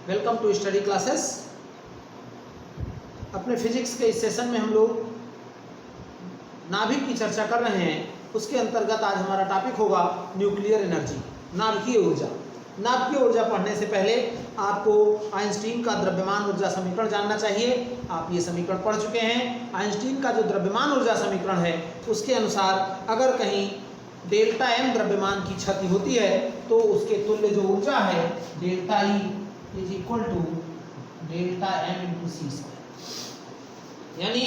Welcome to study classes. अपने physics के इस सेशन में हम लोग नाभिक की चर्चा कर रहे हैं। उसके अंतर्गत आज हमारा टॉपिक होगा न्यूक्लियर एनर्जी, नाभिकीय ऊर्जा। नाभिकीय ऊर्जा पढ़ने से पहले आपको आइंस्टीन का द्रव्यमान ऊर्जा समीकरण जानना चाहिए। आप ये समीकरण पढ़ चुके हैं। आइंस्टीन का जो द्रव्यमान ऊर्जा समीकरण है उसके अनुसार अगर कहीं डेल्टा एम द्रव्यमान की क्षति होती है तो उसके तुल्य जो ऊर्जा है delta E is equal to delta M into C square, यानी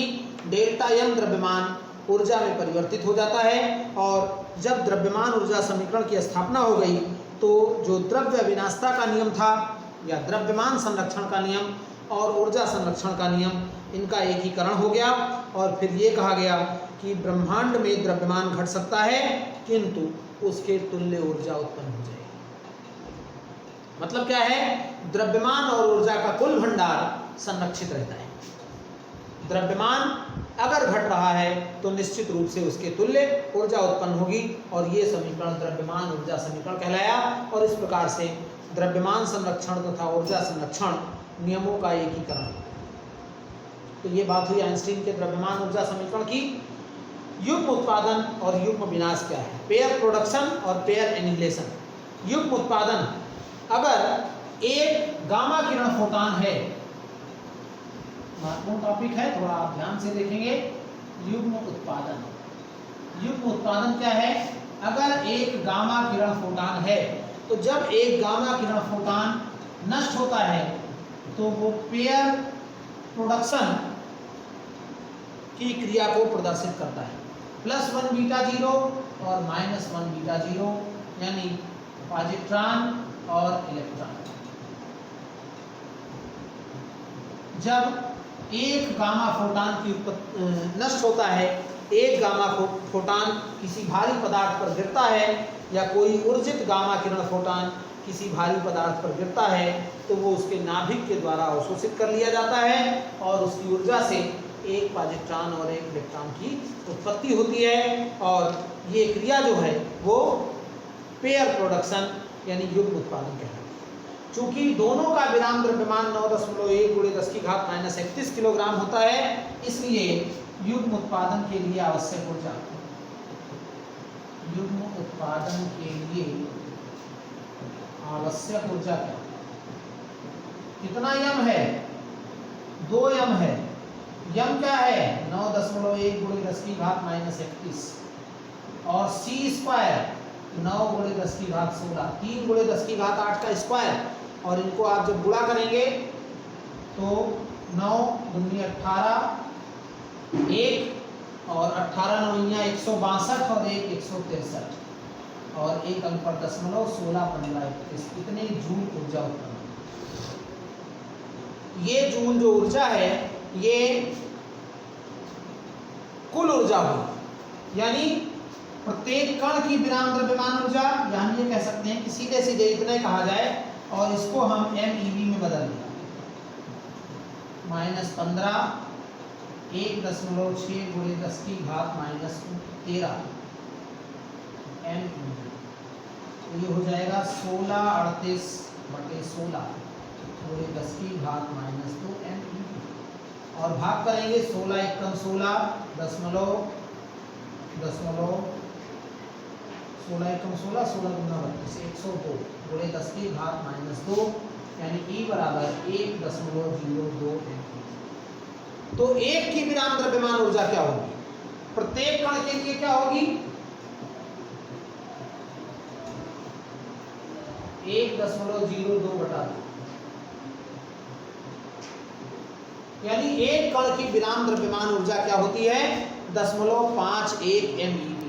डेल्टा एम द्रव्यमान ऊर्जा में परिवर्तित हो जाता है। और जब द्रव्यमान ऊर्जा समीकरण की स्थापना हो गई तो जो द्रव्य विनाशता का नियम था या द्रव्यमान संरक्षण का नियम और ऊर्जा संरक्षण का नियम, इनका एकीकरण हो गया और फिर ये कहा गया कि ब्रह्मांड में द्रव्यमान घट सकता है किंतु उसके तुल्य ऊर्जा उत्पन्न हो जाएगी। मतलब क्या है, द्रव्यमान और ऊर्जा का कुल भंडार संरक्षित रहता है। द्रव्यमान अगर घट रहा है तो निश्चित रूप से उसके तुल्य ऊर्जा उत्पन्न होगी और ये समीकरण द्रव्यमान ऊर्जा समीकरण कहलाया। और इस प्रकार से द्रव्यमान संरक्षण तथा ऊर्जा संरक्षण नियमों का एकीकरण। तो ये बात हुई आइंस्टीन के द्रव्यमान ऊर्जा समीकरण की। युग्म उत्पादन और युग्म विनाश क्या है, पेयर प्रोडक्शन और पेयर एनिहिलेशन। युग्म उत्पादन, अगर एक गामा किरण फोटॉन है, महत्वपूर्ण टॉपिक है, थोड़ा आप ध्यान से देखेंगे। युग्म उत्पादन, युग्म उत्पादन क्या है, अगर एक गामा किरण फोटॉन है तो जब एक गामा किरण फोटॉन नष्ट होता है तो वो पेयर प्रोडक्शन की क्रिया को प्रदर्शित करता है। +1 बीटा 0 और -1 बीटा 0, यानी पॉजिट्रॉन और इलेक्ट्रॉन। जब एक गामा फोटॉन की नष्ट होता है, एक गामा फोटॉन किसी भारी पदार्थ पर गिरता है या कोई ऊर्जित गामा किरण फोटॉन किसी भारी पदार्थ पर गिरता है तो वो उसके नाभिक के द्वारा अवशोषित कर लिया जाता है और उसकी ऊर्जा से एक पॉजिट्रॉन और एक इलेक्ट्रॉन की उत्पत्ति होती है। और ये क्रिया जो है वो पेयर प्रोडक्शन यानी युग्म उत्पादन कहलाती है। चूंकि दोनों का विराम द्रव्यमान 9.1 × 10⁻³ किलोग्राम होता है, इसलिए युग्म उत्पादन के लिए आवश्यक ऊर्जा, युग्म उत्पादन के लिए आवश्यक ऊर्जा क्या, कितना यम है, 2 यम है। यम क्या है, 9.1 × 10⁻31 और सी स्क्वायर 9 × 10⁻16, 3 × 10⁸ का स्क्वायर। और इनको आप जब गुणा करेंगे तो 9 दूनी 18, 1 और 18 9 162 और 1 163 और 1 अंक पर दशमलव 16 15 21, इतने जूल ऊर्जा उत्पन्न। ये जूल जो ऊर्जा है ये कुल ऊर्जा हुई, यानी प्रत्येक कण की विराम द्रव्यमान ऊर्जा, या हम ये कह सकते हैं कि सीधे सीधे इतने कहा जाए और इसको हम MeV में बदल दिया, -15 1.6 × 10⁻13 MeV। तो ये हो जाएगा 1638/16 × 10⁻² MeV। और भाग करेंगे 16 × 16 दशमलव 16 × 16 16 × 32 102 × 10⁻², यानी E बराबर 1.02 MeV। तो एक की विराम द्रव्यमान ऊर्जा क्या होगी, प्रत्येक कण के लिए क्या होगी, 1.02/2, यानी एक कण की विराम द्रव्यमान ऊर्जा क्या होती है, 0.51 MeV।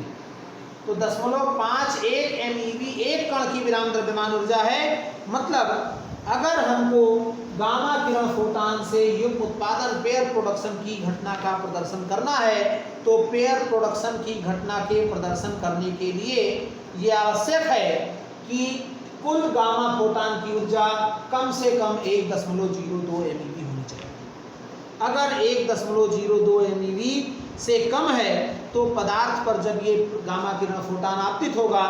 तो 0.51 MeV एक कण की विराम द्रव्यमान ऊर्जा है। मतलब अगर हमको गामा किरण फोटॉन से युग्म उत्पादन पेयर प्रोडक्शन की घटना का प्रदर्शन करना है तो पेयर प्रोडक्शन की घटना के प्रदर्शन करने के लिए ये आवश्यक है कि कुल गामा फोटॉन की ऊर्जा कम से कम 1.02 MeV होनी चाहिए। अगर 1.02 MeV से कम है तो पदार्थ पर जब ये गामा किरण फोटॉन आपतित होगा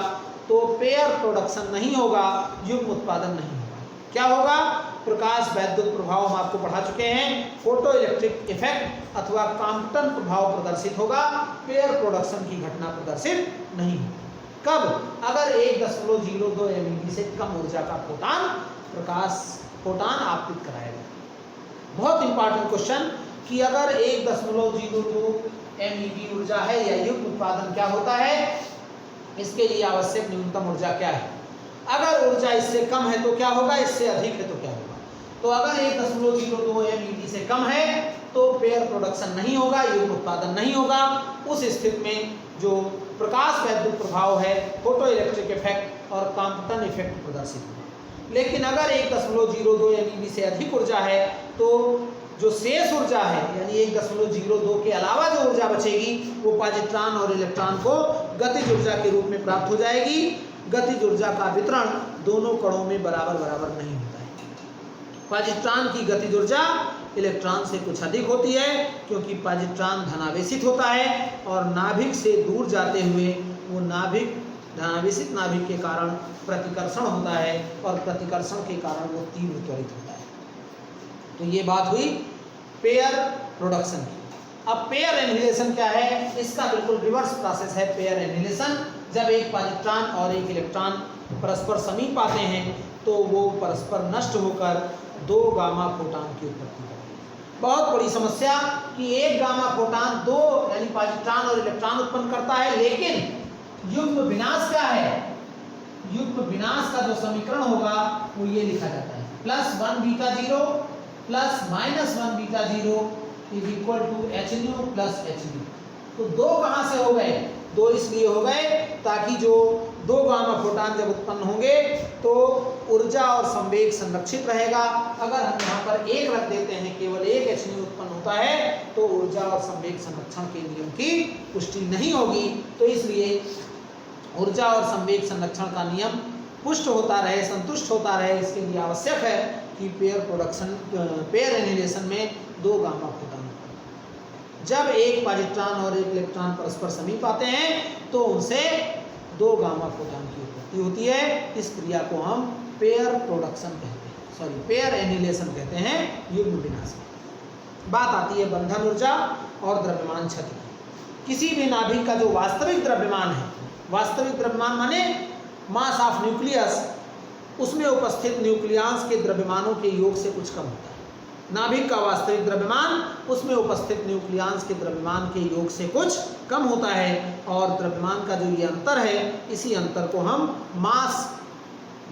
तो पेयर प्रोडक्शन नहीं होगा, युग्म उत्पादन नहीं होगा। क्या होगा, प्रकाश वैद्युत प्रभाव हम आपको पढ़ा चुके हैं। फोटो इलेक्ट्रिक इफेक्ट अथवा कॉम्पटन प्रभाव प्रदर्शित होगा, पेयर प्रोडक्शन की घटना प्रदर्शित नहीं होगी। कब? अगर 1.02 MeV से कम ऊर्जा का फोटान आपतित कराएगा। बहुत इंपॉर्टेंट क्वेश्चन कि अगर 1.02 MeV ऊर्जा है या युग्म उत्पादन क्या होता है, इसके लिए आवश्यक न्यूनतम ऊर्जा क्या है। अगर ऊर्जा इससे कम है तो क्या होगा, इससे अधिक है तो क्या होगा। तो अगर 1.02 MeV से कम है तो पेयर प्रोडक्शन नहीं होगा, युग्म उत्पादन नहीं होगा। उस स्थिति में जो प्रकाश वैद्युत प्रभाव है, फोटो इलेक्ट्रिक इफेक्ट और कॉम्पटन इफेक्ट प्रदर्शित होगा। लेकिन अगर 1.02 MeV से अधिक ऊर्जा है तो जो शेष ऊर्जा है यानी 1.02 के अलावा जो ऊर्जा बचेगी वो पॉजिट्रॉन और इलेक्ट्रॉन को गतिज ऊर्जा के रूप में प्राप्त हो जाएगी। गतिज ऊर्जा का वितरण दोनों कणों में बराबर नहीं होता है। पॉजिट्रॉन की गतिज ऊर्जा इलेक्ट्रॉन से कुछ अधिक होती है क्योंकि पॉजिट्रॉन धनावेशित होता है और नाभिक से दूर जाते हुए वो धनावेशित नाभिक के कारण प्रतिकर्षण होता है और प्रतिकर्षण के कारण वो तीव्र त्वरित होता है। तो ये बात हुई पेयर प्रोडक्शन की। अब पेयर एनिहिलेशन क्या है, इसका बिल्कुल रिवर्स प्रोसेस है पेयर एनिहिलेशन। जब एक पॉजिट्रॉन और एक इलेक्ट्रॉन परस्पर समीप आते हैं तो वो परस्पर नष्ट होकर 2 गामा फोटॉन की उत्पत्ति करते हैं। बहुत बड़ी समस्या कि एक गामा फोटॉन 2 यानी पॉजिट्रॉन और इलेक्ट्रॉन उत्पन्न करता है, लेकिन युग्म विनाश क्या है, युग्म विनाश का जो समीकरण होगा वो ये लिखा जाता है +1 बीटा 0 + -1 बीटा 0 = hν + hν। तो 2 कहाँ से हो गए, 2 इसलिए हो गए ताकि जो 2 गामा फोटॉन जब उत्पन्न होंगे तो ऊर्जा और संवेग संरक्षित रहेगा। अगर हम यहाँ पर 1 रख देते हैं, केवल 1 hν उत्पन्न होता है तो ऊर्जा और संवेग संरक्षण के नियम की पुष्टि नहीं होगी। तो इसलिए ऊर्जा और संवेग संरक्षण का नियम पुष्ट होता रहे, संतुष्ट होता रहे, इसके लिए आवश्यक है कि पेयर एनिहिलेशन में 2 गामा फोटॉन। जब एक पॉजिट्रॉन और एक इलेक्ट्रॉन परस्पर समीप आते हैं तो उनसे 2 गामा फोटॉन की उत्पत्ति होती है। इस क्रिया को हम पेयर एनिहिलेशन कहते हैं, युग्म विनाश। बात आती है बंधन ऊर्जा और द्रव्यमान क्षति। किसी भी नाभिक का जो वास्तविक द्रव्यमान है, वास्तविक द्रव्यमान माने मास ऑफ न्यूक्लियस, उसमें उपस्थित न्यूक्लियस के द्रव्यमानों के योग से कुछ कम होता है। नाभिक का वास्तविक द्रव्यमान उसमें उपस्थित न्यूक्लियस के द्रव्यमान के योग से कुछ कम होता है और द्रव्यमान का जो ये अंतर है, इसी अंतर को हम मास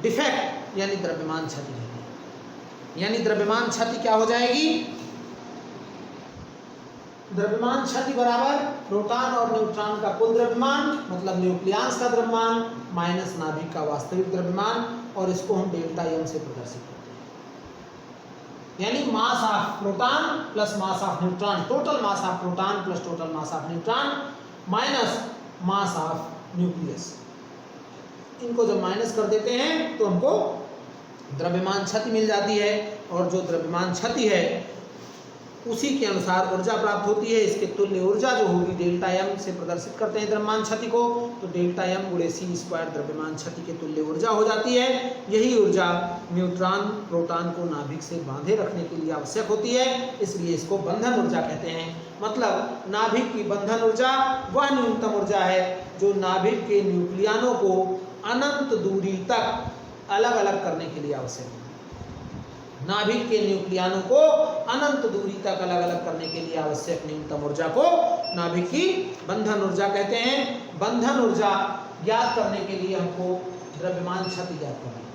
डिफेक्ट यानी द्रव्यमान क्षति कहते हैं। यानी द्रव्यमान क्षति क्या हो जाएगी, द्रव्यमान क्षति बराबर प्रोटॉन और न्यूट्रॉन का कुल द्रव्यमान मतलब न्यूक्लियस का द्रव्यमान माइनस नाभिक का वास्तविक द्रव्यमान, और इसको हम डेल्टा m से प्रदर्शित करते हैं। यानी mass of proton plus mass of neutron, total mass of proton plus total mass of neutron minus mass of nucleus. इनको जब माइनस कर देते हैं तो हमको द्रव्यमान क्षति मिल जाती है, और जो द्रव्यमान क्षति है उसी के अनुसार ऊर्जा प्राप्त होती है। इसके तुल्य ऊर्जा जो होगी डेल्टा m से प्रदर्शित करते हैं द्रव्यमान क्षति को, तो डेल्टा m × c² द्रव्यमान क्षति के तुल्य ऊर्जा हो जाती है। यही ऊर्जा न्यूट्रॉन प्रोटॉन को नाभिक से बांधे रखने के लिए आवश्यक होती है, इसलिए इसको बंधन ऊर्जा कहते हैं। मतलब नाभिक की बंधन ऊर्जा वह न्यूनतम ऊर्जा है जो नाभिक के न्यूक्लियनों को अनंत दूरी तक अलग अलग करने के लिए आवश्यक है। नाभिक के न्यूक्लियनों को अनंत दूरी तक अलग अलग करने के लिए आवश्यक न्यूनतम ऊर्जा को नाभिक की बंधन ऊर्जा कहते हैं। बंधन ऊर्जा ज्ञात करने के लिए हमको द्रव्यमान क्षति ज्ञात करनी है।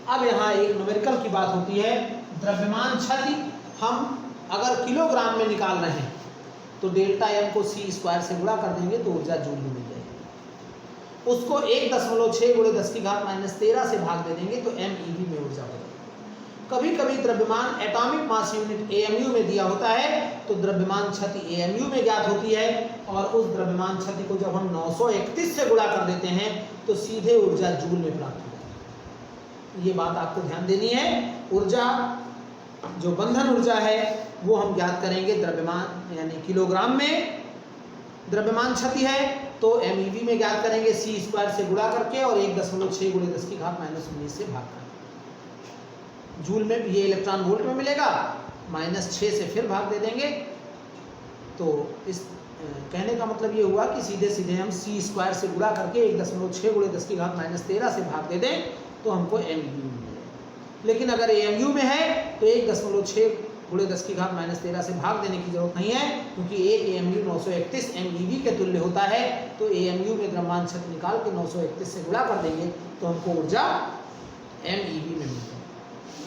अब यहाँ एक न्यूमेरिकल की बात होती है। द्रव्यमान क्षति हम अगर किलोग्राम में निकाल रहे हैं तो डेल्टा m को c² से गुणा कर देंगे तो ऊर्जा जूल में मिल जाएगी। उसको 1.6 × 10⁻13 से भाग दे देंगे तो MeV में ऊर्जा हो जाएगी। कभी कभी द्रव्यमान एटॉमिक मास यूनिट AMU में दिया होता है तो द्रव्यमान क्षति AMU में ज्ञात होती है, और उस द्रव्यमान क्षति को जब हम 931 से गुणा कर देते हैं तो सीधे ऊर्जा जूल में प्राप्त हो जाती है। ये बात आपको ध्यान देनी है। ऊर्जा जो बंधन ऊर्जा है वो हम ज्ञात करेंगे द्रव्यमान यानी किलोग्राम में। द्रव्यमान क्षति है तो MeV में ज्ञात करेंगे c² से गुणा करके और 1.6 × 10⁻19 से भाग करके। जूल में, ये इलेक्ट्रॉन वोल्ट में मिलेगा, -6 से फिर भाग दे देंगे। तो इस कहने का मतलब ये हुआ कि सीधे सीधे हम c² से गुणा करके 1.6 × 10⁻13 से भाग दे दें तो हमको MeV मिलेगा। लेकिन अगर AMU में है तो 1.6 × 10⁻13 से भाग देने की जरूरत नहीं है, क्योंकि एक AMU 931 MeV के तुल्य होता है। तो AMU में द्रव्यमान क्षेत्र निकाल के 931 से गुणा कर देंगे तो हमको ऊर्जा MeV में मिलती है।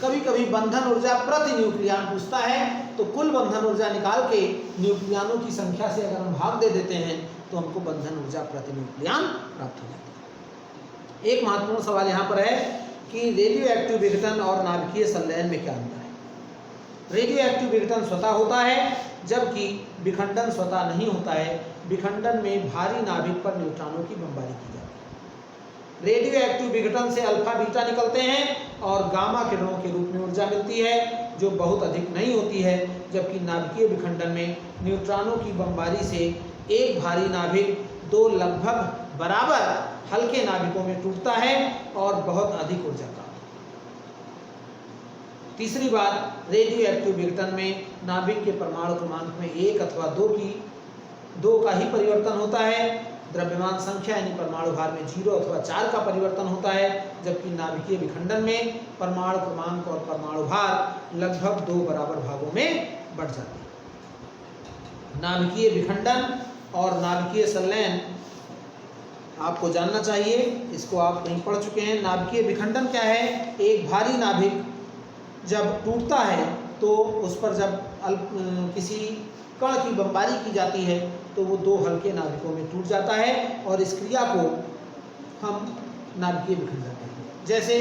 कभी कभी बंधन ऊर्जा प्रति न्यूक्लियॉन पूछता है, तो कुल बंधन ऊर्जा निकाल के न्यूक्लियॉनों की संख्या से अगर हम भाग दे देते हैं तो हमको बंधन ऊर्जा प्रति न्यूक्लियॉन प्राप्त हो जाती है। एक महत्वपूर्ण सवाल यहाँ पर है कि रेडियो एक्टिव विघटन और नाभिकीय संलयन में क्या अंतर है। रेडियो एक्टिव विघटन स्वतः होता है, जबकि विखंडन स्वतः नहीं होता है। विखंडन में भारी नाभिक पर न्यूट्रॉनों की बमबारी की जाती है। रेडियो एक्टिव विघटन से अल्फा बीटा निकलते हैं और गामा किरणों के रूप में ऊर्जा मिलती है, जो बहुत अधिक नहीं होती है। जबकि नाभिकीय विखंडन में न्यूट्रॉनों की बमबारी से एक भारी नाभिक 2 लगभग बराबर हल्के नाभिकों में टूटता है और बहुत अधिक ऊर्जा प्राप्त होती है। तीसरी बात, रेडियो एक्टिव विघटन में नाभिक के परमाणु क्रमांक में 1 अथवा 2 का ही परिवर्तन होता है। द्रव्यमान संख्या यानी परमाणु भार में 0 अथवा 4 का परिवर्तन होता है, जबकि नाभिकीय विखंडन में परमाणु क्रमांक और परमाणु भार लगभग 2 बराबर भागों में बढ़ जाते हैं। नाभिकीय विखंडन और नाभिकीय संलयन आपको जानना चाहिए, इसको आप कहीं पढ़ चुके हैं। नाभिकीय विखंडन क्या है? एक भारी नाभिक जब टूटता है तो उस पर जब किसी कण की बमबारी की जाती है तो वो 2 हल्के नाभिकों में टूट जाता है और इस क्रिया को हम नाभिकीय विखंडन कहते हैं। जैसे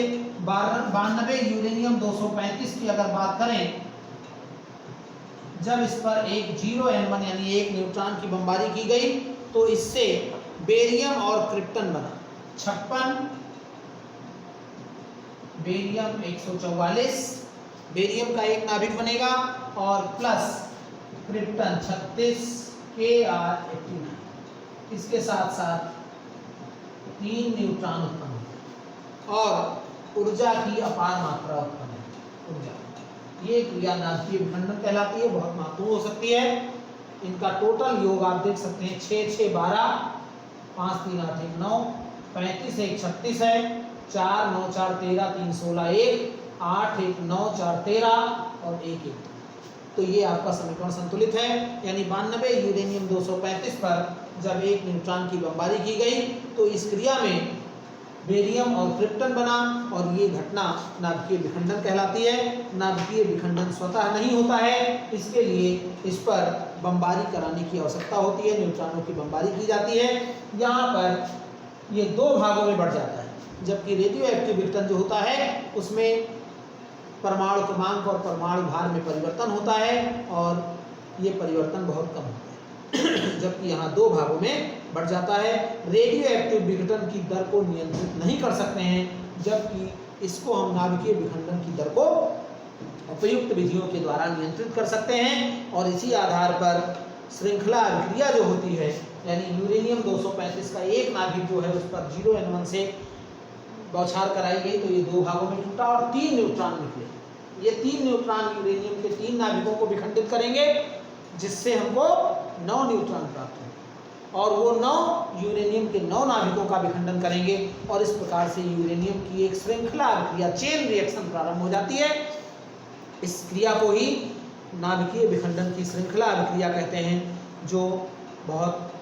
92 यूरेनियम 235 की अगर बात करें, जब इस पर एक 0N1 यानी एक न्यूट्रॉन की बमबारी की गई तो इससे बेरियम और क्रिप्टन बना। 56 बेरियम 144 बेरियम का एक नाभिक बनेगा और प्लस क्रिप्टन 36 Kr89। इसके साथ साथ 3 न्यूट्रॉन उत्पन्न होते हैं और ऊर्जा की अपार मात्रा उत्पन्न होती है। ऊर्जा, ये क्रिया नाभिकीय विखंडन कहलाती है, बहुत महत्वपूर्ण हो सकती है। इनका टोटल योग आप देख सकते हैं 6 6 12 5 3 8 1 9 35 1 36 है, 4 9 4 13 3 16 1 8 1 9 4 13 और 1 1। तो ये आपका समीकरण संतुलित है, यानी 92 यूरेनियम 235 पर जब एक न्यूट्रॉन की बमबारी की गई तो इस क्रिया में बेरियम और क्रिप्टन बना और ये घटना नाभिकीय विखंडन कहलाती है। नाभिकीय विखंडन स्वतः नहीं होता है, इसके लिए इस पर बमबारी कराने की आवश्यकता होती है, न्यूट्रॉनों की बमबारी की जाती है। यहाँ पर ये 2 भागों में बढ़ जाता है, जबकि रेडियो एक्टिव विघटन जो होता है उसमें परमाणु क्रमांक और परमाणु भार में परिवर्तन होता है और ये परिवर्तन बहुत कम होता है, जबकि यहाँ 2 भागों में बढ़ जाता है। रेडियो एक्टिव विघटन की दर को नियंत्रित नहीं कर सकते हैं, जबकि इसको हम नाभिकीय विखंडन की दर को उपयुक्त विधियों के द्वारा नियंत्रित कर सकते हैं। और इसी आधार पर श्रृंखला अभिक्रिया जो होती है, यानी यूरेनियम 235 का एक नाभिक जो है उस पर 0N1 से बौछार कराई गई तो ये 2 भागों में टूटा और 3 न्यूट्रॉन निकले। ये 3 न्यूट्रॉन यूरेनियम के 3 नाभिकों को विखंडित करेंगे, जिससे हमको 9 न्यूट्रॉन प्राप्त होंगे और वो 9 यूरेनियम के 9 नाभिकों का विखंडन करेंगे और इस प्रकार से यूरेनियम की एक श्रृंखला अभिक्रिया, चेन रिएक्शन प्रारंभ हो जाती है। इस क्रिया को ही नाभिकीय विखंडन की श्रृंखला अभिक्रिया कहते हैं, जो बहुत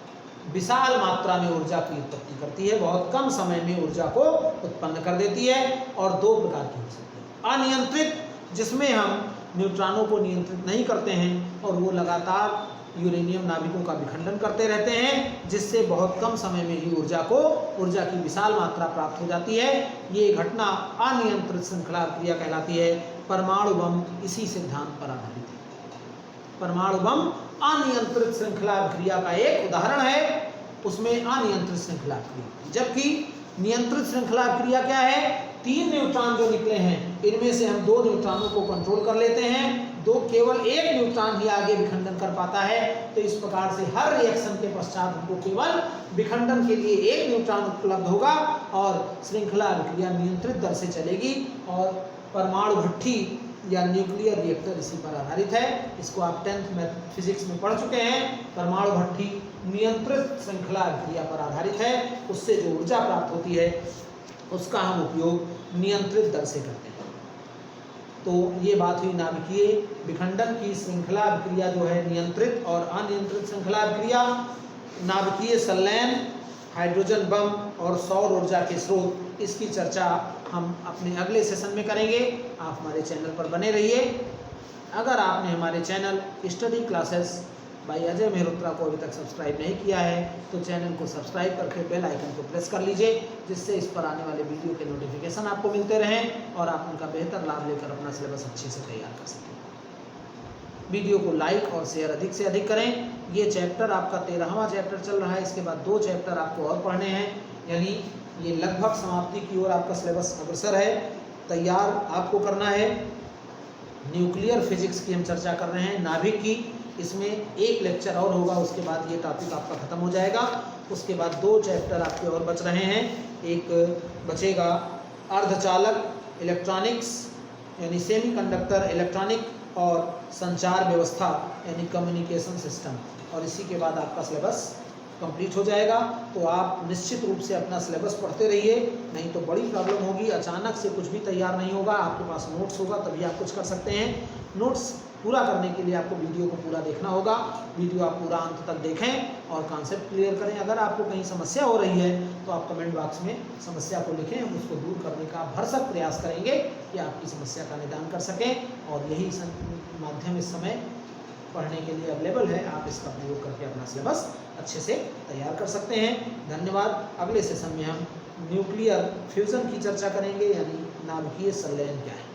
विशाल मात्रा में ऊर्जा की उत्पत्ति करती है, बहुत कम समय में ऊर्जा को उत्पन्न कर देती है। और 2 प्रकार की हो सकती है। अनियंत्रित, जिसमें हम न्यूट्रॉनों को नियंत्रित नहीं करते हैं और वो लगातार यूरेनियम नाभिकों का विखंडन करते रहते हैं, जिससे बहुत कम समय में ही ऊर्जा की विशाल मात्रा प्राप्त हो जाती है। ये घटना अनियंत्रित श्रृंखला क्रिया कहलाती है। परमाणु बम इसी सिद्धांत पर आधारित है। परमाणु बम अनियंत्रित श्रृंखला क्रिया का एक उदाहरण है, उसमें अनियंत्रित श्रृंखला क्रिया। जबकि नियंत्रित श्रृंखला क्रिया क्या है? 3 न्यूट्रॉन जो निकले हैं, इनमें से हम 2 न्यूट्रॉनों को कंट्रोल कर लेते हैं, केवल 1 न्यूट्रॉन ही आगे विखंडन कर पाता है। तो इस प्रकार से हर रिएक्शन के पश्चात हमको केवल विखंडन के लिए 1 न्यूट्रॉन उपलब्ध होगा और श्रृंखला अभिक्रिया नियंत्रित दर से चलेगी और परमाणु भट्ठी या न्यूक्लियर रिएक्टर इसी पर आधारित है। इसको आप 10th में फिजिक्स में पढ़ चुके हैं। परमाणु भट्ठी नियंत्रित श्रृंखला अभिक्रिया पर आधारित है। उससे जो ऊर्जा प्राप्त होती है उसका हम उपयोग नियंत्रित दर से करते हैं। तो ये बात हुई नाभिकीय विखंडन की श्रृंखला अभिक्रिया जो है नियंत्रित और अनियंत्रित श्रृंखला अभिक्रिया। नाभिकीय संलयन, हाइड्रोजन बम और सौर ऊर्जा के स्रोत, इसकी चर्चा हम अपने अगले सेशन में करेंगे। आप हमारे चैनल पर बने रहिए। अगर आपने हमारे channel study classes bye Ajay Mehrotra को अभी तक सब्सक्राइब नहीं किया है तो चैनल को सब्सक्राइब करके बेल आइकन को प्रेस कर लीजिए, जिससे इस पर आने वाले वीडियो के नोटिफिकेशन आपको मिलते रहें और आप उनका बेहतर लाभ लेकर अपना सिलेबस अच्छे से तैयार कर सकें। वीडियो को लाइक और शेयर अधिक से अधिक करें। ये चैप्टर आपका 13वां चैप्टर चल रहा है। इसके बाद 2 चैप्टर आपको और पढ़ने हैं, यानी ये लगभग समाप्ति की ओर आपका सिलेबस अग्रसर है। तैयार आपको करना है। न्यूक्लियर फिजिक्स की हम चर्चा कर रहे हैं, नाभिक की। इसमें एक लेक्चर और होगा, उसके बाद ये टॉपिक आपका ख़त्म हो जाएगा। उसके बाद 2 चैप्टर आपके और बच रहे हैं। एक बचेगा अर्धचालक इलेक्ट्रॉनिक्स यानी सेमीकंडक्टर इलेक्ट्रॉनिक और संचार व्यवस्था यानी कम्युनिकेशन सिस्टम, और इसी के बाद आपका सिलेबस कंप्लीट हो जाएगा। तो आप निश्चित रूप से अपना सिलेबस पढ़ते रहिए, नहीं तो बड़ी प्रॉब्लम होगी। अचानक से कुछ भी तैयार नहीं होगा। आपके पास नोट्स होगा तभी आप कुछ कर सकते हैं। नोट्स पूरा करने के लिए आपको वीडियो को पूरा देखना होगा। वीडियो आप पूरा अंत तक देखें और कॉन्सेप्ट क्लियर करें। अगर आपको कहीं समस्या हो रही है तो आप कमेंट बॉक्स में समस्या को लिखें, हम उसको दूर करने का भरसक प्रयास करेंगे कि आपकी समस्या का निदान कर सकें। और यही माध्यम इस समय पढ़ने के लिए अवेलेबल है। आप इसका प्रयोग करके अपना सिलेबस अच्छे से तैयार कर सकते हैं। धन्यवाद। अगले सेशन में हम न्यूक्लियर फ्यूज़न की चर्चा करेंगे, यानी नाभिकीय संलयन क्या है।